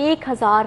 1000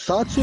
700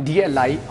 DLI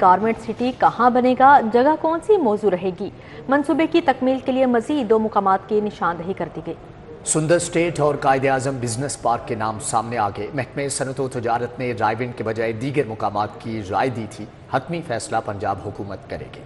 garment city کہاں بنے گا، جگہ کون سی موضوع رہے گی، منصوبے کی تکمیل کے لیے مزید 2 مقامات کی نشاندہی کر دی گئی۔ سندر اسٹیٹ اور قائد اعظم بزنس پارک کے نام سامنے آ گئے۔ محکمہ صنعت و تجارت نے رائے ونڈ کے بجائے دیگر مقامات کی رائے دی تھی۔ حتمی فیصلہ پنجاب حکومت کرے گی۔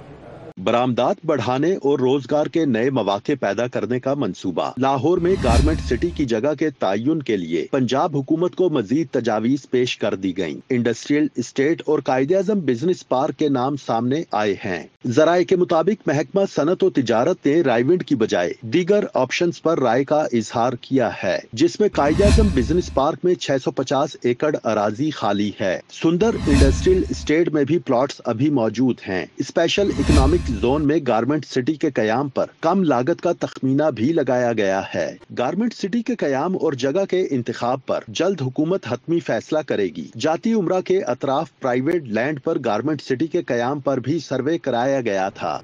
برآمدات بڑھانے اور روزگار کے نئے مواقع پیدا کرنے کا منصوبہ۔ لاہور میں گارمنٹ سٹی کی جگہ کے تعین کے لیے پنجاب حکومت کو مزید تجاویز پیش کر دی گئیں۔ انڈسٹریل اسٹیٹ اور قائد اعظم بزنس پارک کے نام سامنے آئے ہیں۔ ذرائع کے مطابق محکمہ صنعت و تجارت نے رائے ونڈ کی بجائے دیگر آپشنز پر رائے کا اظہار کیا ہے، جس میں قائد اعظم بزنس پارک میں 650 ایکڑ اراضی خالی ہے۔ سندر انڈسٹریل اسٹیٹ میں بھی پلاٹس ابھی موجود ہیں۔ اسپیشل اکنامک زون میں گارمنٹ سٹی کے قیام پر کم لاگت کا تخمینہ بھی لگایا گیا ہے۔ گارمنٹ سٹی کے قیام اور جگہ کے انتخاب پر جلد حکومت حتمی فیصلہ کرے گی۔ جاتی عمرہ کے اطراف پرائیویٹ لینڈ پر گارمنٹ سٹی کے قیام پر بھی سروے کرایا گیا تھا۔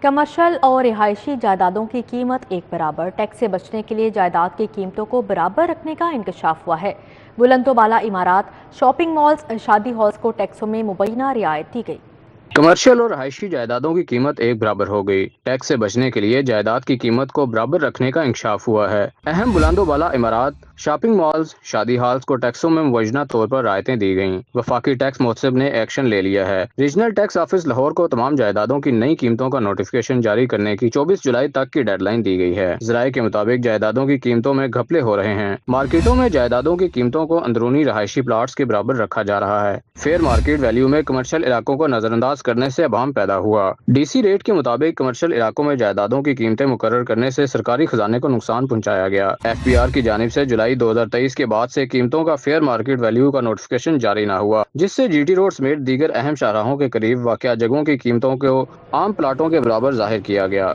کمرشل اور رہائشی جائیدادوں کی قیمت ایک برابر، ٹیکس سے بچنے کے لیے جائیداد کی قیمتوں کو برابر رکھنے کا انکشاف ہوا ہے۔ بلند و بالا عمارات، شاپنگ مالز، شادی ہالز کو ٹیکسوں میں مبینہ رعایت دی گئی۔ کمرشل اور رہائشی جائیدادوں کی قیمت ایک برابر ہو گئی۔ ٹیکس سے بچنے کے لیے جائیداد کی قیمت کو برابر رکھنے کا انکشاف ہوا ہے۔ اہم بلند و بالا عمارات، شاپنگ مالز، شادی ہالز کو ٹیکسوں میں موجنہ طور پر رعایتیں دی گئیں۔ وفاقی ٹیکس محتسب نے ایکشن لے لیا ہے۔ ریجنل ٹیکس آفس لاہور کو تمام جائیدادوں کی نئی قیمتوں کا نوٹیفکیشن جاری کرنے کی 24 جولائی تک کی ڈیڈ لائن دی گئی ہے۔ ذرائع کے مطابق جائیدادوں کی قیمتوں میں گھپلے ہو رہے ہیں۔ مارکیٹوں میں جائیدادوں کی قیمتوں کو اندرونی رہائشی پلاٹس کے برابر رکھا جا رہا ہے۔ فیئر مارکیٹ ویلیو میں کمرشل علاقوں کو نظر انداز کرنے سے ابہام پیدا ہوا۔ ڈی سی ریٹ کے مطابق کمرشل علاقوں میں جائیدادوں کی قیمتیں مقرر کرنے سے سرکاری خزانے کو نقصان پہنچایا گیا۔ ایف پی آر کی جانب سے جولائی 2023 کے بعد سے قیمتوں کا فیئر مارکیٹ ویلیو کا نوٹیفکیشن جاری نہ ہوا، جس سے جی ٹی روڈ سمیت دیگر اہم شاہراہوں کے قریب واقع جگہوں کی قیمتوں کو عام پلاٹوں کے برابر ظاہر کیا گیا۔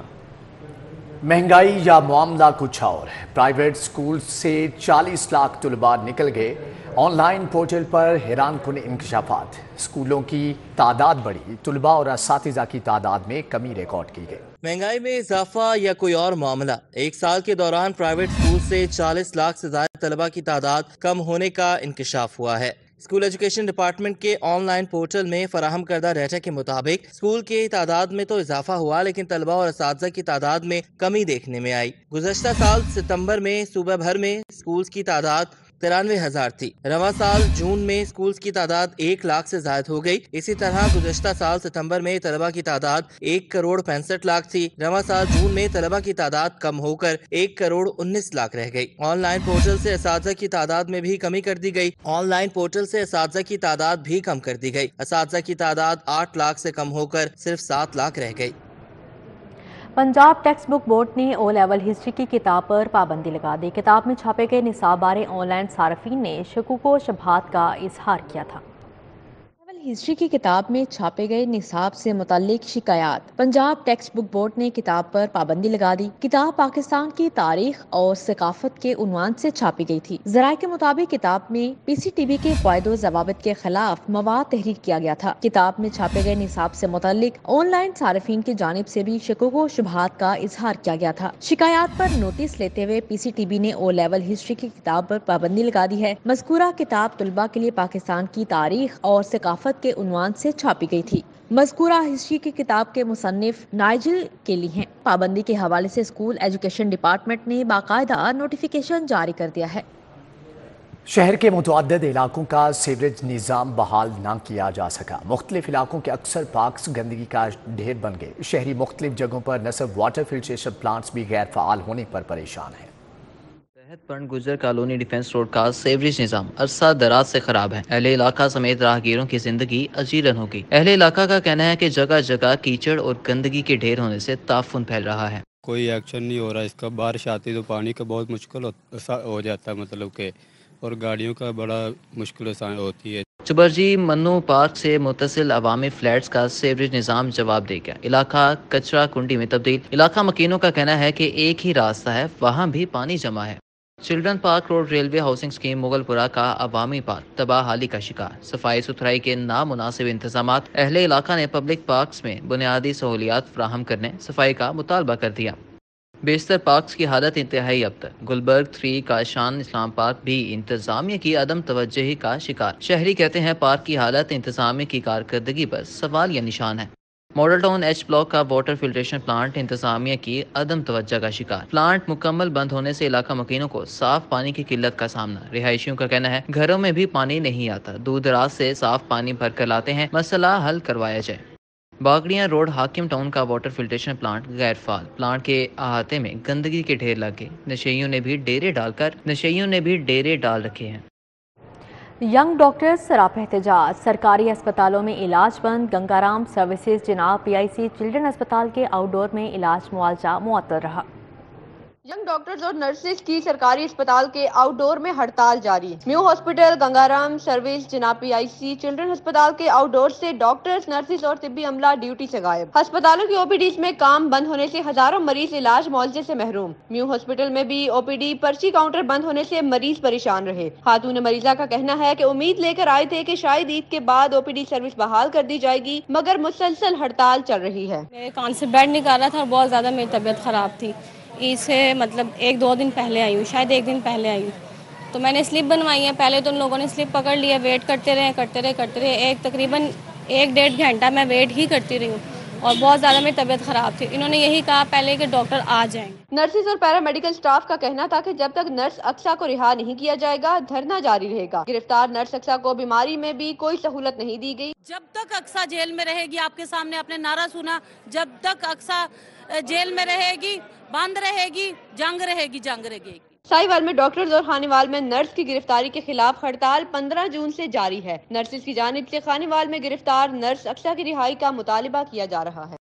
مہنگائی یا معاملہ کچھ اور ہے۔ پرائیویٹ سکول سے 40 لاکھ طلباء نکل گئے۔ آن لائن پورٹل پر حیران کن انکشافات۔ سکولوں کی تعداد بڑھی، طلباء اور اساتذہ کی تعداد میں کمی ریکارڈ کی گئی۔ مہنگائی میں اضافہ یا کوئی اور معاملہ؟ ایک سال کے دوران پرائیویٹ سکول سے 40 لاکھ سے زائد طلباء کی تعداد کم ہونے کا انکشاف ہوا ہے۔ اسکول ایجوکیشن ڈپارٹمنٹ کے آن لائن پورٹل میں فراہم کردہ ڈیٹا کے مطابق اسکول کی تعداد میں تو اضافہ ہوا، لیکن طلباء اور اساتذہ کی تعداد میں کمی دیکھنے میں آئی۔ گزشتہ سال ستمبر میں صوبہ بھر میں اسکولز کی تعداد 93,000 تھی۔ رواں سال جون میں اسکولز کی تعداد 1 لاکھ سے زائد ہو گئی۔ اسی طرح گزشتہ سال ستمبر میں طلباء کی تعداد 1,65,00,000 تھی۔ رواں سال جون میں طلباء کی تعداد کم ہو کر 1,19,00,000 رہ گئی۔ آن لائن پورٹل سے اساتذہ کی تعداد میں بھی کمی کر دی گئی۔ آن لائن پورٹل سے اساتذہ کی تعداد بھی کم کر دی گئی۔ اساتذہ کی تعداد 8 لاکھ سے کم ہو کر صرف 7 لاکھ رہ گئی۔ پنجاب ٹیکسٹ بک بورڈ نے او لیول ہسٹری کی کتاب پر پابندی لگا دی۔ کتاب میں چھاپے گئے نصاب بارے آن لائن صارفین نے شکوک و شبہات کا اظہار کیا تھا۔ ہسٹری کی کتاب میں چھاپے گئے نصاب سے متعلق شکایات۔ پنجاب ٹیکسٹ بک بورڈ نے کتاب پر پابندی لگا دی۔ کتاب پاکستان کی تاریخ اور ثقافت کے عنوان سے چھاپی گئی تھی۔ ذرائع کے مطابق کتاب میں پی سی ٹی بی کے قواعد و ضوابط کے خلاف مواد تحریر کیا گیا تھا۔ کتاب میں چھاپے گئے نصاب سے متعلق آن لائن صارفین کی جانب سے بھی شکوک و شبہات کا اظہار کیا گیا تھا۔ شکایات پر نوٹس لیتے ہوئے پی سی ٹی بی نے او لیول ہسٹری کی کتاب پر پابندی لگا دی ہے۔ مذکورہ کتاب طلباء کے لیے پاکستان کی تاریخ اور ثقافت کے عنوان سے چھاپی گئی تھی۔ مذکورہ ہسٹری کی کتاب کے مصنف نائجل کیلی ہیں۔ پابندی کے حوالے سے اسکول ایجوکیشن ڈپارٹمنٹ نے باقاعدہ نوٹیفیکیشن جاری کر دیا ہے۔ شہر کے متعدد علاقوں کا سیوریج نظام بحال نہ کیا جا سکا۔ مختلف علاقوں کے اکثر پارکس گندگی کا ڈھیر بن گئے۔ شہری مختلف جگہوں پر نصب واٹر فلٹریشن پلانٹس بھی غیر فعال ہونے پر پریشان ہیں۔ صحت پنڈ گجر کالونی ڈیفنس روڈ کا سیوریج نظام عرصہ دراز سے خراب ہے۔ اہل علاقہ سمیت راہگیروں کی زندگی اجیرن ہو گئی۔ اہل علاقہ کا کہنا ہے کہ جگہ جگہ کیچڑ اور گندگی کے ڈھیر ہونے سے تعفن پھیل رہا ہے۔ کوئی ایکشن نہیں ہو رہا اس کا۔ بارش آتی تو پانی کا بہت مشکل ہو جاتا ہے، مطلب کہ، اور گاڑیوں کا بڑا مشکل ہوتی ہے۔ چبرجی منو پارک سے متصل عوامی فلیٹس کا سیوریج نظام جواب دے گیا۔ علاقہ کچرا کنڈی میں تبدیل۔ علاقہ مکینوں کا کہنا ہے کہ ایک ہی راستہ ہے، وہاں بھی پانی جمع ہے۔ Children park road railway housing scheme Mughal پورہ کا عوامی پارک تباہ حالی کا شکار۔ صفائی ستھرائی کے نامناسب انتظامات۔ اہل علاقہ نے پبلک پارکس میں بنیادی سہولیات فراہم کرنے، صفائی کا مطالبہ کر دیا۔ بیشتر پارکس کی حالت انتہائی ابتر۔ گلبرگ 3 کاشان اسلام پارک بھی انتظامیہ کی عدم توجہی کا شکار۔ شہری کہتے ہیں پارک کی حالت انتظامیہ کی کارکردگی پر سوال یا نشان ہے۔ ماڈل ٹاؤن ایچ بلاک کا واٹر فلٹریشن پلانٹ انتظامیہ کی عدم توجہ کا شکار۔ پلانٹ مکمل بند ہونے سے علاقہ مکینوں کو صاف پانی کی قلت کا سامنا۔ رہائشیوں کا کہنا ہے گھروں میں بھی پانی نہیں آتا، دور دراز سے صاف پانی بھر کر لاتے ہیں، مسئلہ حل کروایا جائے۔ باگڑیاں روڈ حاکم ٹاؤن کا واٹر فلٹریشن پلانٹ غیر فعال۔ پلانٹ کے احاطے میں گندگی کے ڈھیر لگ گئے، نشیوں نے بھی ڈیرے ڈال رکھے ہیں۔ ینگ ڈاکٹرز سراپا احتجاج۔ سرکاری اسپتالوں میں علاج بند۔ گنگارام سروسز جناب PIC چلڈرن اسپتال کے آؤٹ ڈور میں علاج معالجہ معطل رہا۔ ینگ ڈاکٹرز اور نرسز کی سرکاری اسپتال کے آؤٹ ڈور میں ہڑتال جاری۔ میو ہاسپٹل، گنگارام سروس جناب PIC چلڈرن اسپتال کے آؤٹ ڈور سے ڈاکٹرز، نرسز اور طبی عملہ ڈیوٹی سے غائب۔ ہسپتالوں کی OPDs میں کام بند ہونے سے ہزاروں مریض علاج معالجے سے محروم۔ میو ہاسپٹل میں بھی OPD پرچی کاؤنٹر بند ہونے سے مریض پریشان رہے۔ خاتون مریضہ کا کہنا ہے کہ امید لے کر آئے تھے کہ شاید عید کے بعد OPD سروس بحال کر دی جائے گی، مگر مسلسل ہڑتال چل رہی ہے۔ میرے کان سے بیڈ نکال رہا تھا اور بہت زیادہ میری طبیعت خراب تھی۔ عید سے مطلب 1-2 دن پہلے آئی ہوں، شاید 1 دن پہلے آئی ہوں، تو میں نے سلپ بنوائی ہے۔ پہلے تو ان لوگوں نے سلپ پکڑ لیا، ویٹ کرتے رہے تقریباً 1-1.5 گھنٹہ میں ویٹ ہی کرتی رہی ہوں اور بہت زیادہ میری طبیعت خراب تھی۔ انہوں نے یہی کہا پہلے کہ ڈاکٹر آ جائیں گے۔ نرسز اور پیرامیڈیکل سٹاف کا کہنا تھا کہ جب تک نرس اقصیٰ کو رہا نہیں کیا جائے گا دھرنا جاری رہے گا۔ گرفتار نرس اقصیٰ کو بیماری میں بھی کوئی سہولت نہیں دی گئی۔ جب تک اقصیٰ جیل میں رہے گی، آپ کے سامنے اپنے نعرہ سنا، جب تک اقصیٰ جیل میں رہے گی، بند رہے گی، جنگ رہے گی۔ ساہیوال میں ڈاکٹرز اور خانیوال میں نرس کی گرفتاری کے خلاف ہڑتال 15 جون سے جاری ہے۔ نرسز کی جانب سے خانیوال میں گرفتار نرس اقصیٰ کی رہائی کا مطالبہ کیا جا رہا ہے۔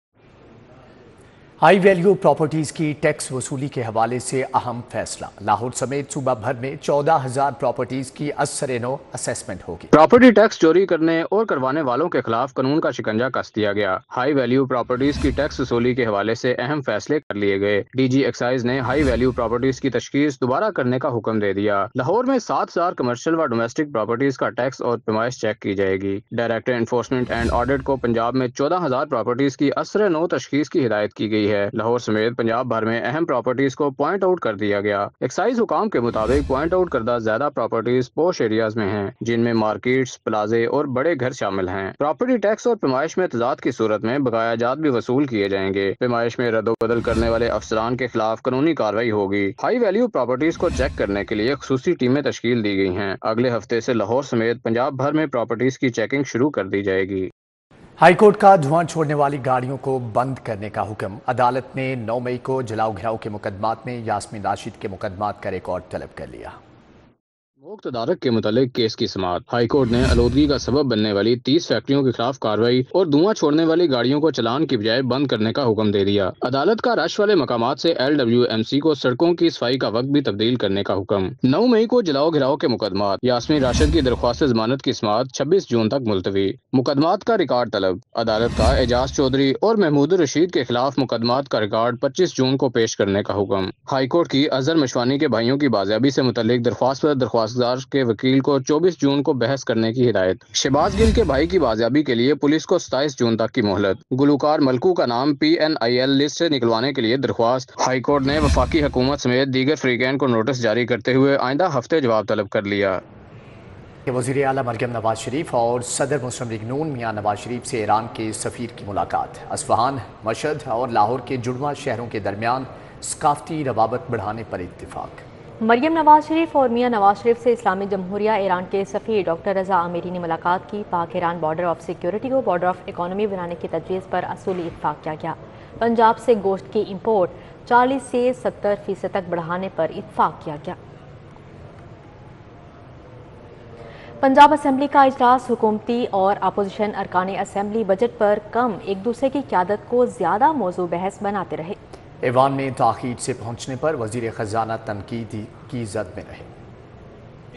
ہائی ویلیو پراپرٹیز کی ٹیکس وصولی کے حوالے سے اہم فیصلہ۔ لاہور سمیت صوبہ بھر میں 14,000 پراپرٹیز کی ازسر نو اسیسمنٹ ہوگی۔ پراپرٹی ٹیکس چوری کرنے اور کروانے والوں کے خلاف قانون کا شکنجہ کس دیا گیا۔ ہائی ویلیو پراپرٹیز کی ٹیکس وصولی کے حوالے سے اہم فیصلے کر لیے گئے۔ DG ایکسائز نے ہائی ویلیو پراپرٹیز کی تشخیص دوبارہ کرنے کا حکم دے دیا۔ لاہور میں 7,000 کمرشل و ڈومیسٹک پراپرٹیز کا ٹیکس اور پیمائش چیک کی جائے گی۔ ڈائریکٹر انفورسمنٹ اینڈ آڈٹ کو پنجاب میں 14,000 پراپرٹیز کی ازسر نو تشخیص کی ہدایت کی گئی ہے۔ لاہور سمیت پنجاب بھر میں اہم پراپرٹیز کو پوائنٹ آؤٹ کر دیا گیا۔ ایکسائز حکام کے مطابق پوائنٹ آؤٹ کردہ زیادہ پراپرٹیز پوش ایریاز میں ہیں، جن میں مارکیٹس، پلازے اور بڑے گھر شامل ہیں۔ پراپرٹی ٹیکس اور پیمائش میں تضاد کی صورت میں بقایا جات بھی وصول کیے جائیں گے۔ پیمائش میں رد و بدل کرنے والے افسران کے خلاف قانونی کارروائی ہوگی۔ ہائی ویلیو پراپرٹیز کو چیک کرنے کے لیے خصوصی ٹیمیں تشکیل دی گئی ہیں۔ اگلے ہفتے سے لاہور سمیت پنجاب بھر میں پراپرٹیز کی چیکنگ شروع کر دی جائے گی۔ ہائی کورٹ کا دھواں چھوڑنے والی گاڑیوں کو بند کرنے کا حکم۔ عدالت نے 9 مئی کو جلاؤ گھراؤ کے مقدمات میں یاسمین راشد کے مقدمات کا ریکارڈ طلب کر لیا۔ موقع تدارک کے متعلق کیس کی سماعت۔ ہائی کورٹ نے آلودگی کا سبب بننے والی 30 فیکٹریوں کے خلاف کارروائی اور دھواں چھوڑنے والی گاڑیوں کو چلان کی بجائے بند کرنے کا حکم دے دیا۔ عدالت کا رش والے مقامات سے LWMC کو سڑکوں کی صفائی کا وقت بھی تبدیل کرنے کا حکم۔ 9 مئی کو جلاؤ گھراؤ کے مقدمات۔ یاسمین راشد کی درخواست ضمانت کی سماعت 26 جون تک ملتوی۔ مقدمات کا ریکارڈ طلب۔ عدالت کا اعجاز چودھری اور محمود الرشید کے خلاف مقدمات کا ریکارڈ 25 جون کو پیش کرنے کا حکم۔ ہائی کورٹ کی اظہر مشوانی کے بھائیوں کی بازیابی سے متعلق درخواست پر درخواست دار کے وکیل کو 24 جون کو بحث کرنے کی ہدایت۔ شہباز گل کے بھائی کی بازیابی کے لیے پولیس کو 27 جون تک کی مہلت۔ گلوکار ملکو کا نام PNIL لسٹ سے نکلوانے کے لیے درخواست۔ ہائی کورٹ نے وفاقی حکومت سمیت دیگر فریقین کو نوٹس جاری کرتے ہوئے آئندہ ہفتے جواب طلب کر لیا۔ وزیر اعلیٰ مریم نواز شریف اور صدر مسلم لیگ نون میاں نواز شریف سے ایران کے سفیر کی ملاقات۔ اصفہان، مشہد اور لاہور کے جڑواں شہروں کے درمیان ثقافتی روابط بڑھانے پر اتفاق۔ مریم نواز شریف اور میاں نواز شریف سے اسلامی جمہوریہ ایران کے سفیر ڈاکٹر رضا عامری نے ملاقات کی۔ پاک ایران بارڈر آف سیکیورٹی کو بارڈر آف اکانومی بنانے کی تجویز پر اصولی اتفاق کیا گیا۔ پنجاب سے گوشت کی امپورٹ 40 سے 70% تک بڑھانے پر اتفاق کیا گیا۔ پنجاب اسمبلی کا اجلاس۔ حکومتی اور اپوزیشن ارکان اسمبلی بجٹ پر کم ایک دوسرے کی قیادت کو زیادہ موضوع بحث بناتے رہے۔ ایوان میں تاخیر سے پہنچنے پر وزیر خزانہ تنقید کی زد میں رہے۔